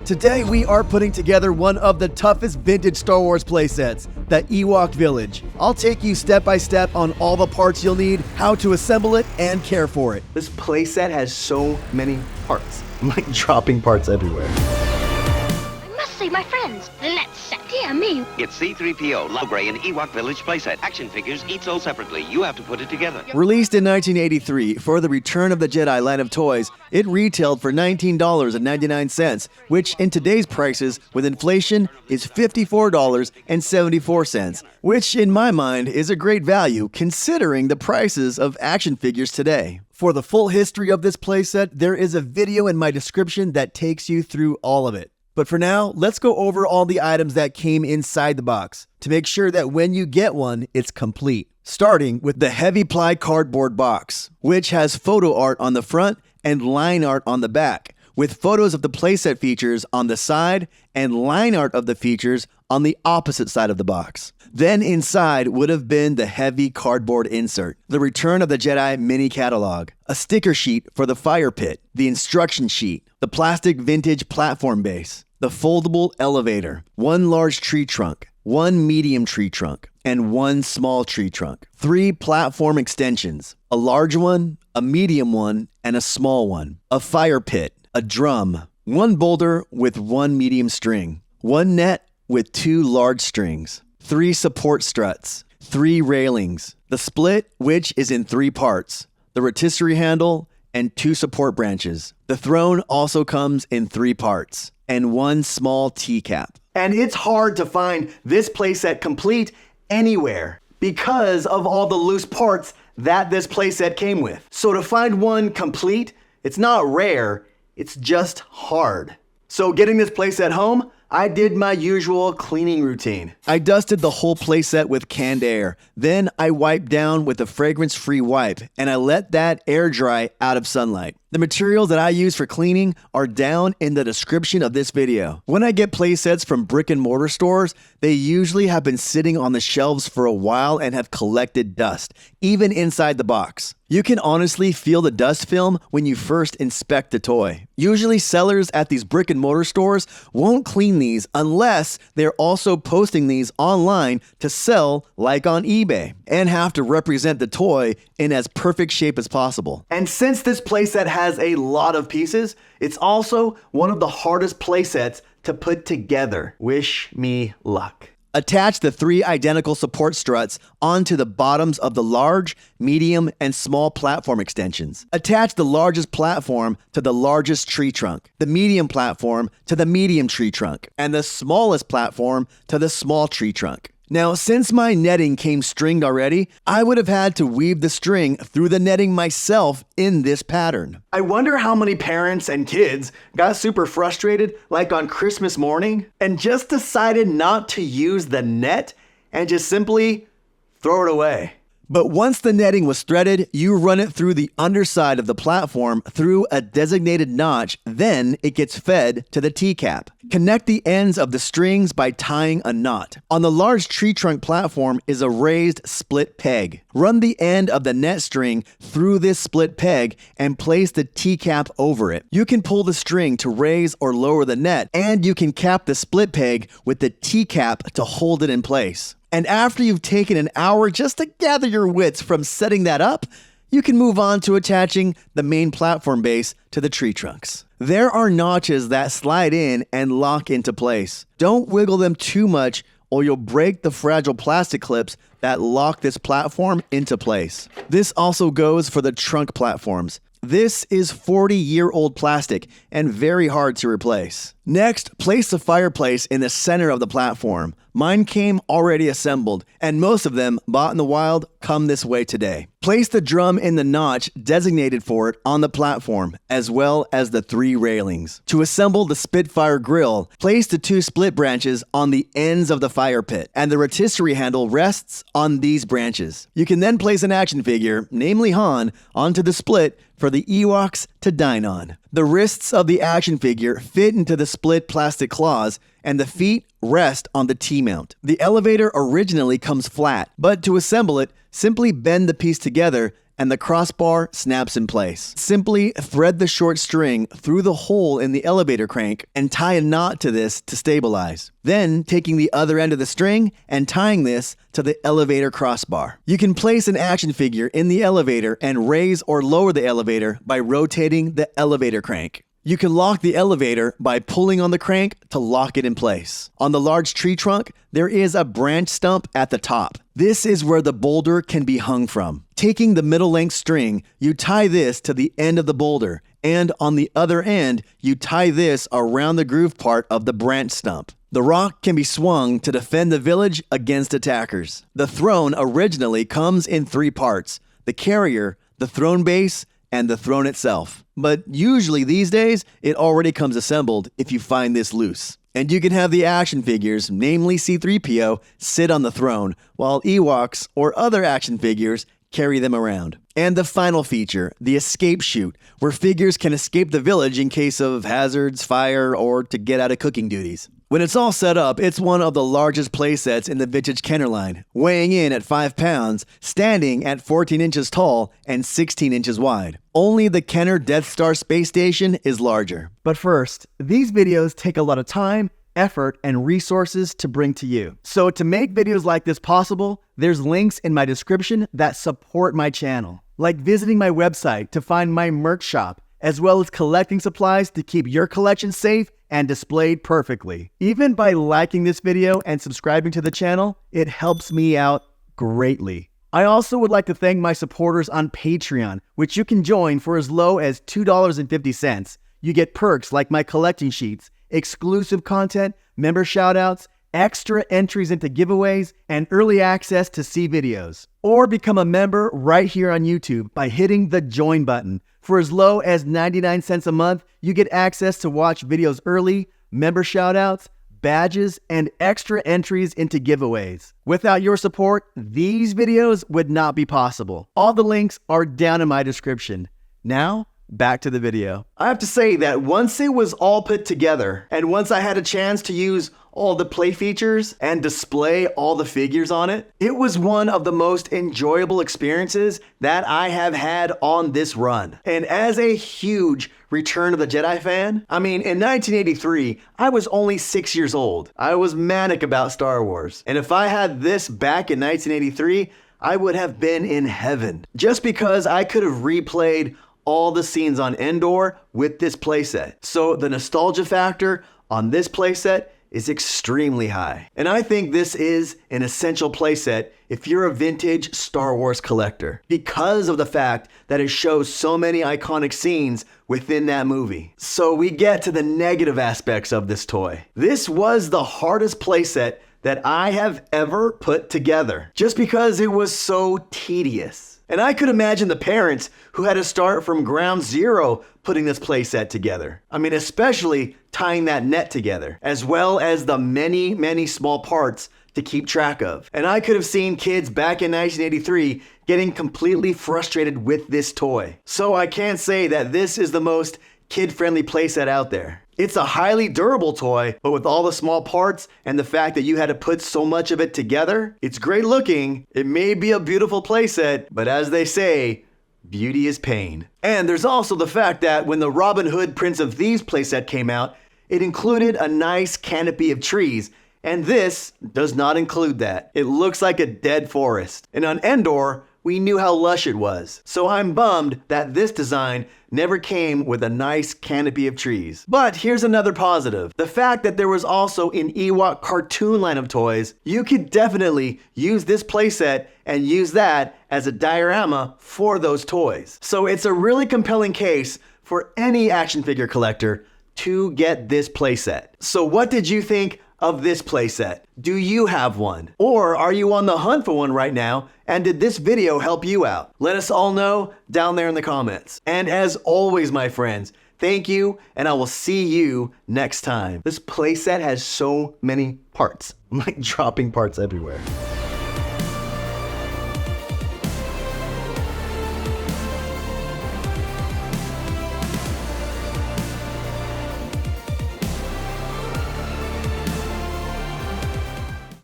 Today we are putting together one of the toughest vintage Star Wars playsets, the Ewok Village. I'll take you step by step on all the parts you'll need, how to assemble it, and care for it. This playset has so many parts. I'm like dropping parts everywhere. I must save my friends. The net set. Dear me. It's C-3PO, Logray, and Ewok Village playset. Action figures each sold separately. You have to put it together. Released in 1983 for the Return of the Jedi line of toys, it retailed for $19.99, which in today's prices with inflation is $54.74, which in my mind is a great value considering the prices of action figures today. For the full history of this playset, there is a video in my description that takes you through all of it. But for now, let's go over all the items that came inside the box to make sure that when you get one, it's complete. Starting with the heavy ply cardboard box, which has photo art on the front and line art on the back, with photos of the playset features on the side and line art of the features on the opposite side of the box. Then inside would have been the heavy cardboard insert, the Return of the Jedi mini catalog, a sticker sheet for the fire pit, the instruction sheet, the plastic vintage platform base, the foldable elevator, one large tree trunk, one medium tree trunk, and one small tree trunk, 3 platform extensions, a large one, a medium one, and a small one, a fire pit, a drum, one boulder with 1 medium string, 1 net with 2 large strings, 3 support struts, 3 railings, the split, which is in 3 parts, the rotisserie handle, and 2 support branches. The throne also comes in 3 parts, and 1 small T-cap. And it's hard to find this playset complete anywhere because of all the loose parts that this playset came with. So to find one complete, it's not rare, it's just hard. So getting this playset home, I did my usual cleaning routine. I dusted the whole playset with canned air. Then I wiped down with a fragrance-free wipe, and I let that air dry out of sunlight. The materials that I use for cleaning are down in the description of this video. When I get playsets from brick and mortar stores, they usually have been sitting on the shelves for a while and have collected dust, even inside the box. You can honestly feel the dust film when you first inspect the toy. Usually sellers at these brick and mortar stores won't clean these unless they're also posting these online to sell like on eBay and have to represent the toy in as perfect shape as possible. And since this playset has a lot of pieces, it's also one of the hardest playsets to put together. Wish me luck. Attach the 3 identical support struts onto the bottoms of the large, medium, and small platform extensions. Attach the largest platform to the largest tree trunk, the medium platform to the medium tree trunk, and the smallest platform to the small tree trunk. Now, since my netting came stringed already, I would have had to weave the string through the netting myself in this pattern. I wonder how many parents and kids got super frustrated like on Christmas morning and just decided not to use the net and just simply throw it away. But once the netting was threaded, you run it through the underside of the platform through a designated notch, then it gets fed to the T-cap. Connect the ends of the strings by tying a knot. On the large tree trunk platform is a raised split peg. Run the end of the net string through this split peg and place the T-cap over it. You can pull the string to raise or lower the net, and you can cap the split peg with the T-cap to hold it in place. And after you've taken an hour just to gather your wits from setting that up, you can move on to attaching the main platform base to the tree trunks. There are notches that slide in and lock into place. Don't wiggle them too much or you'll break the fragile plastic clips that lock this platform into place. This also goes for the trunk platforms. This is 40-year-old plastic and very hard to replace. Next, place the fireplace in the center of the platform. Mine came already assembled, and most of them, bought in the wild, come this way today. Place the drum in the notch designated for it on the platform, as well as the 3 railings. To assemble the Spitfire grill, place the 2 split branches on the ends of the fire pit, and the rotisserie handle rests on these branches. You can then place an action figure, namely Han, onto the split for the Ewoks to dine on. The wrists of the action figure fit into the split plastic claws, and the feet rest on the T-mount. The elevator originally comes flat, but to assemble it, simply bend the piece together and the crossbar snaps in place. Simply thread the short string through the hole in the elevator crank and tie a knot to this to stabilize. Then taking the other end of the string and tying this to the elevator crossbar. You can place an action figure in the elevator and raise or lower the elevator by rotating the elevator crank. You can lock the elevator by pulling on the crank to lock it in place. On the large tree trunk, there is a branch stump at the top. This is where the boulder can be hung from. Taking the middle length string, you tie this to the end of the boulder, and on the other end, you tie this around the groove part of the branch stump. The rock can be swung to defend the village against attackers. The throne originally comes in 3 parts: the carrier, the throne base, and the throne itself. But usually these days, it already comes assembled if you find this loose. And you can have the action figures, namely C-3PO, sit on the throne, while Ewoks or other action figures carry them around. And the final feature, the escape chute, where figures can escape the village in case of hazards, fire, or to get out of cooking duties. When it's all set up, it's one of the largest playsets in the vintage Kenner line, weighing in at 5 pounds, standing at 14 inches tall and 16 inches wide. Only the Kenner Death Star space station is larger. But first, these videos take a lot of time, effort, and resources to bring to you. So to make videos like this possible, there's links in my description that support my channel, like visiting my website to find my merch shop, as well as collecting supplies to keep your collection safe and displayed perfectly. Even by liking this video and subscribing to the channel, it helps me out greatly. I also would like to thank my supporters on Patreon, which you can join for as low as $2.50. You get perks like my collecting sheets, exclusive content, member shoutouts, extra entries into giveaways, and early access to see videos. Or become a member right here on YouTube by hitting the join button. For as low as 99 cents a month, you get access to watch videos early, member shoutouts, badges, and extra entries into giveaways. Without your support, these videos would not be possible. All the links are down in my description. Now, back to the video. I have to say that once it was all put together, and once I had a chance to use all the play features and display all the figures on it, it was one of the most enjoyable experiences that I have had on this run. And as a huge Return of the Jedi fan, I mean, in 1983, I was only 6 years old. I was manic about Star Wars. And if I had this back in 1983, I would have been in heaven. Just because I could have replayed all the scenes on Endor with this playset. So the nostalgia factor on this playset is extremely high. And I think this is an essential playset if you're a vintage Star Wars collector, because of the fact that it shows so many iconic scenes within that movie. So we get to the negative aspects of this toy. This was the hardest playset that I have ever put together, just because it was so tedious. And I could imagine the parents who had to start from ground zero putting this playset together. I mean, especially tying that net together, as well as the many, many small parts to keep track of. And I could have seen kids back in 1983 getting completely frustrated with this toy. So I can't say that this is the most kid-friendly playset out there. It's a highly durable toy, but with all the small parts and the fact that you had to put so much of it together, it's great looking. It may be a beautiful playset, but as they say, beauty is pain. And there's also the fact that when the Robin Hood Prince of Thieves playset came out, it included a nice canopy of trees, and this does not include that. It looks like a dead forest. And on Endor, we knew how lush it was. So I'm bummed that this design never came with a nice canopy of trees. But here's another positive. The fact that there was also an Ewok cartoon line of toys, you could definitely use this playset and use that as a diorama for those toys. So it's a really compelling case for any action figure collector to get this playset. So what did you think of this playset? Do you have one? Or are you on the hunt for one right now? And did this video help you out? Let us all know down there in the comments. And as always, my friends, thank you, and I will see you next time. This playset has so many parts. I'm like dropping parts everywhere.